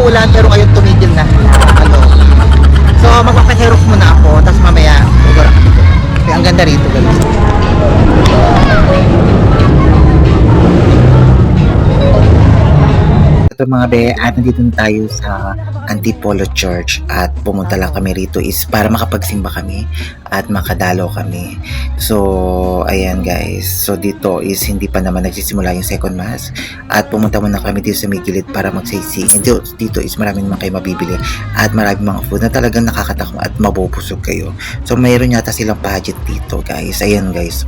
umuulan pero ngayon tumigil na. Ano. So magpapaserok muna ako tapos mamaya ugara kami. Kaya ang ganda rito guys. Ito mga be, at nandito na tayo sa Antipolo Church at pumunta lang kami rito is para makapagsimba kami at makadalo kami. So, ayan guys. So, dito is hindi pa naman nagsisimula yung second mass at pumunta muna kami dito sa may gilid para mag-sightseeing. And dito is marami naman kayo mabibili at marami mga food na talagang nakakatakam at mabubusog kayo. So, mayroon yata silang pageant dito guys. Ayan guys.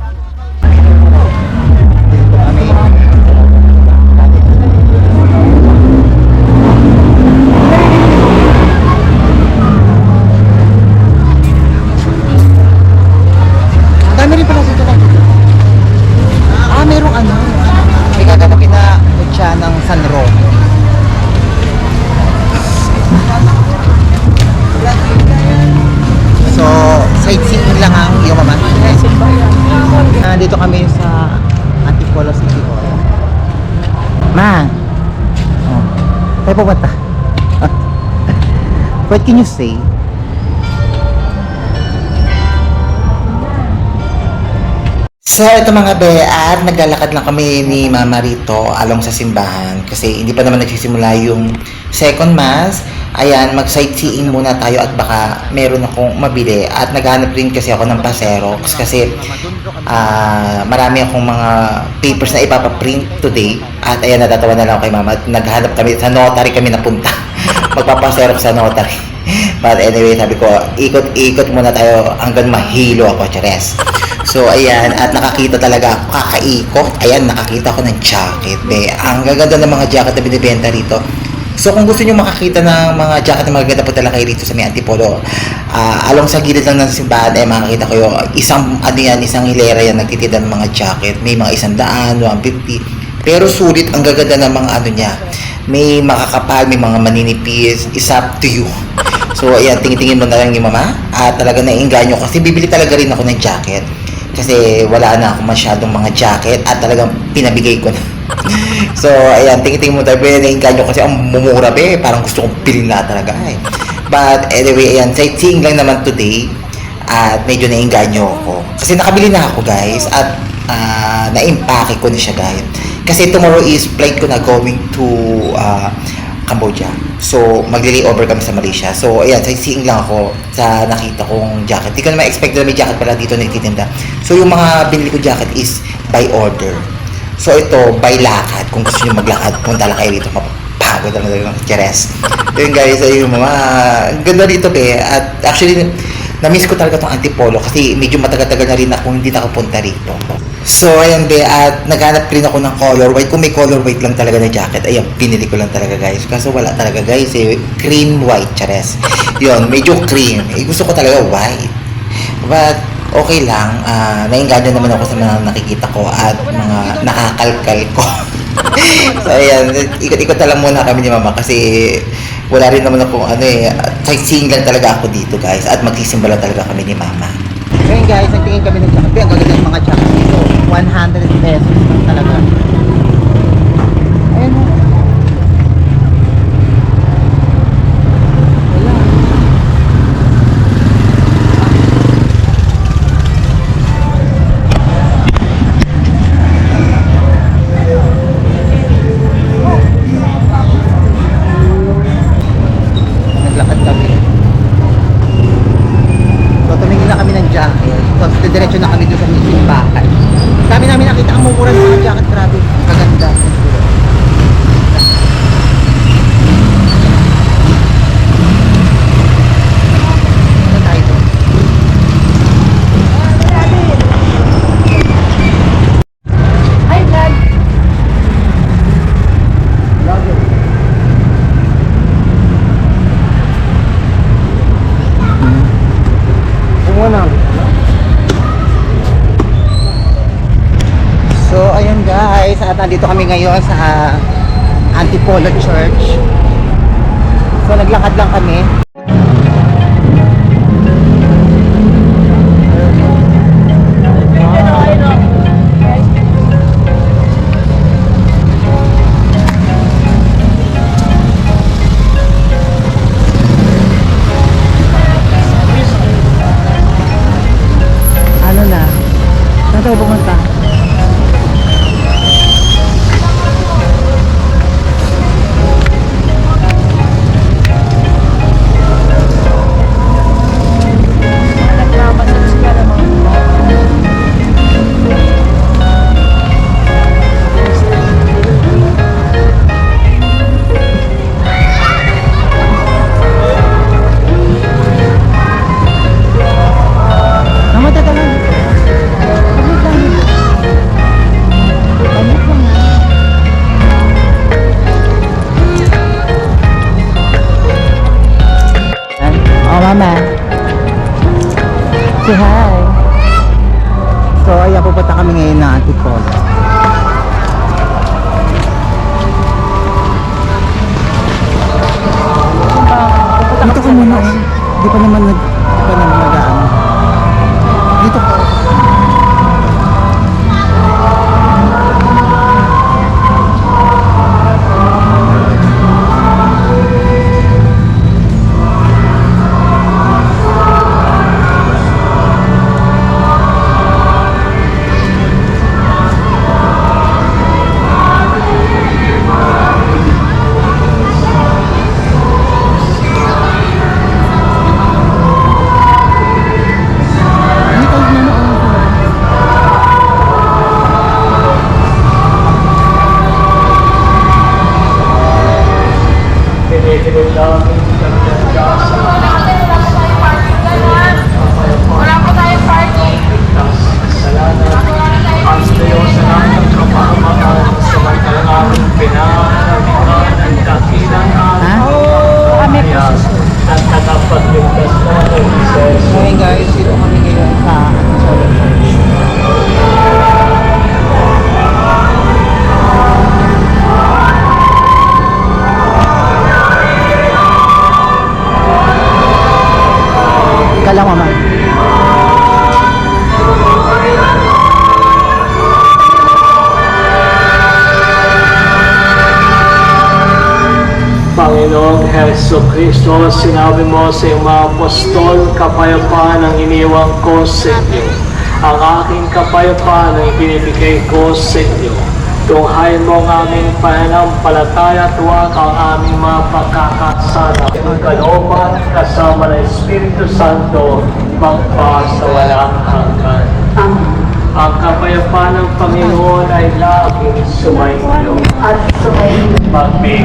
Dito kami. Dito kami sa Antipolo City Hall. Ma! Oh. Tayo po bata? What can you say? So ito mga be, at naglalakad lang kami ni Mama rito along sa simbahan kasi hindi pa naman nagsisimula yung second mass. Ayan, mag-sightseeing muna tayo at baka meron akong mabili at naghanap rin kasi ako ng pa-xerox kasi marami akong mga papers na ipapaprint today at ayan, natatawa na lang ako kay Mama at naghanap kami, sa notary kami napunta magpapa-xerox sa notary. But anyway, sabi ko, ikot-ikot muna tayo hanggang mahilo ako, chares. So, ayan, at nakakita talaga ako, kakaikot. Ayan, nakakita ko ng jacket, be. Ang gaganda ng mga jacket na binibenta rito. So, kung gusto nyo makakita ng mga jacket na magaganda po talaga kayo rito sa may Antipolo, along sa gilid lang ng simbahan, makakita ko yung isang hilera yan, nagtitinda ng mga jacket. May mga 100, 150. Pero sulit, ang gaganda ng mga ano niya. May makakapal, may mga maninipis. It's up to you. So, ayan, tingin-tingin mo na lang ni Mama. At talaga naiinganyo kasi bibili talaga rin ako ng jacket. Kasi wala na ako masyadong mga jacket at talagang pinabigay ko na. So, ayan, tingin-tingin mo tayo, naiinganyo kasi ang mumura, be. Parang gusto kong bilhin na talaga, eh. But, anyway, ayan, sightseeing lang naman today. At medyo naiinganyo ako. Kasi nakabili na ako, guys. At na-impake ko na siya, guys. Kasi tomorrow is flight ko na going to Cambodia. So, magli-layover kami sa Malaysia. So, ayan, sightseeing lang ako sa nakita kong jacket. Di ko naman expect na may jacket pala dito na nagtitinda. So, yung mga binili ko jacket is by order. So, ito, by lakad. Kung gusto nyo maglakad, punta lang kayo dito. Mapapagod lang ng chares. Yun guys, ayun mga ganda dito, be. At actually, na-miss ko talaga itong Antipolo kasi medyo matagal-tagal na rin ako hindi nakapunta rito. So, ayan be, at naghanap rin ako ng color white. Kung may color white lang talaga na jacket, ayan, pinili ko lang talaga guys. Kaso wala talaga guys, cream white, chares. Yun, medyo cream. Gusto ko talaga white. But, okay lang. Nainganyo naman ako sa mga nakikita ko at mga nakakalkal ko. So, ayan, ikot-ikot na lang muna kami ni Mama kasi wala rin naman ako, sightseeing lang talaga ako dito guys at magsisimba lang talaga kami ni Mama. Ngayon guys, nagtingin kami ng jacket. Ang gaganda ng mga jacket dito. 100 pesos lang talaga. Ayan o. Naglakad kami. So, tumingin na kami ng jacket. Tapos, diretso na kami doon sa simbahan. Sabi namin nakita ang mumura ng mga jacket. Grabe, kaganda. Ano tayo doon? Hi, vlog! Vlogger. So, ayun guys, at nandito kami ngayon sa Antipolo Church. So, naglakad lang kami. Espiritu namin nagdadasa. Wala po tayong party. Ligtas kasalanan. Ang Diyos sa lahat ng kapahamakan. Samantalang aming pinananabihan ang dakilang aming kaya at nakapagligtas na ng Jesus. Hey guys, dito kami ngayon sa Solo Church. Kala mama. Panginoong Heso Kristo, sinabi mo sa iyong mga apostol, kapayapaan ang iniwang ko sa inyo. Ang aking kapayapaan ang ibinibigay ko sa inyo. Tunghayin mo ang aming pananampalataya at huwag ang aming mga pagkakasala. Ang kalooban kasama ng Espiritu Santo magpa sa walang hanggan. Ang kapayapaan ng Panginoon ay laging sumainyo. At sumayin. Magbigay.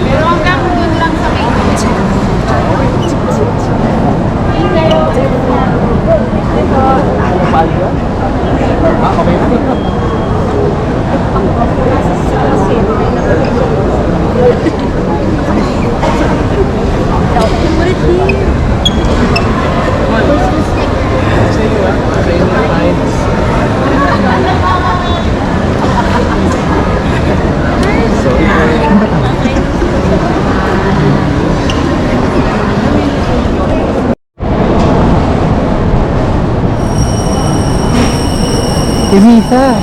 Pero hanggang doon lang sa main. Imita.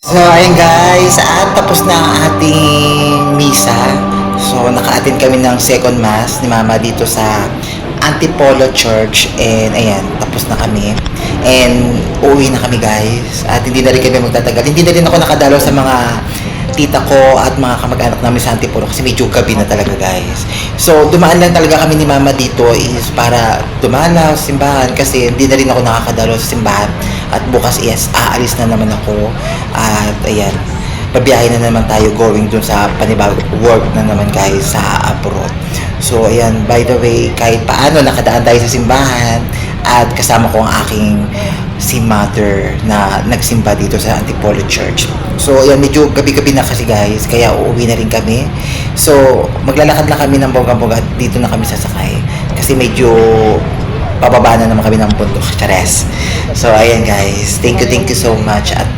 So, ayun guys, at tapos na ang ating misa. So, naka-attend kami ng second mass ni Mama dito sa Antipolo Church. And ayan, tapos na kami. And uuwi na kami guys. At hindi na rin kami magtatagal. Hindi na rin ako nakadalaw sa mga tita ko at mga kamag-anak namin sa Antipolo kasi medyo gabi na talaga guys. So, dumaan lang talaga kami ni Mama dito is para dumalaw sa simbahan kasi hindi na rin ako nakakadalaw sa simbahan. At bukas aalis na naman ako. At ayan, pabiyahe na naman tayo going dun sa panibagong work na naman guys sa abroad. So ayan, by the way, kahit paano nakadaan tayo sa simbahan at kasama ko ang aking si mother na nagsimba dito sa Antipolo Church. So ayan, medyo gabi-gabi na kasi guys, kaya uuwi na rin kami. So maglalakad lang kami ng bongga-bongga at dito na kami sasakay kasi medyo pababa na naman kami ng bundok. Chares. So ayan guys, thank you so much at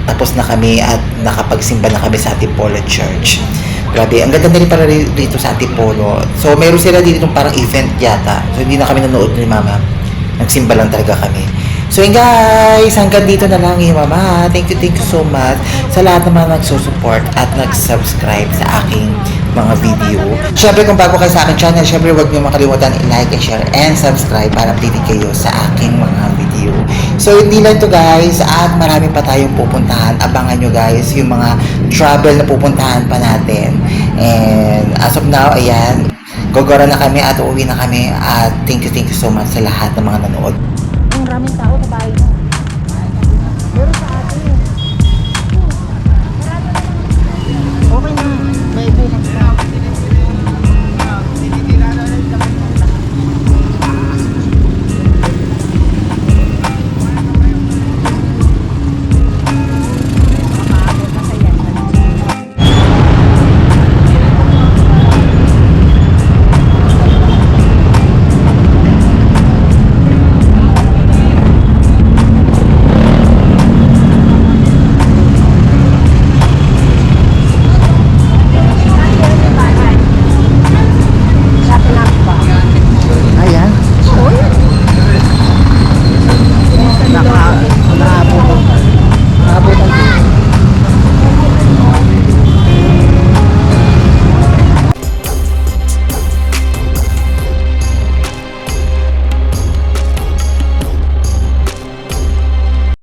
tapos na kami at nakapagsimba na kami sa Antipolo Church. Grabe, ang ganda na rin para dito sa Antipolo. So, meron sila dito parang event yata. So, hindi na kami nanood ni Mama. Nagsimba lang talaga kami. So, yun guys, hanggang dito na lang yung Mama. Thank you so much sa lahat naman nagsusupport at nag-subscribe sa aking mga video. Siyempre, kung bago kayo sa aking channel, siyempre, huwag niyo makalimutan i-like and share and subscribe para updated kayo sa aking mga video. So, hindi lang to guys, at marami pa tayong pupuntahan. Abangan nyo guys yung mga travel na pupuntahan pa natin. And as of now, ayan, gogora na kami at uuwi na kami. At thank you so much sa lahat ng mga nanood. Ang raming tao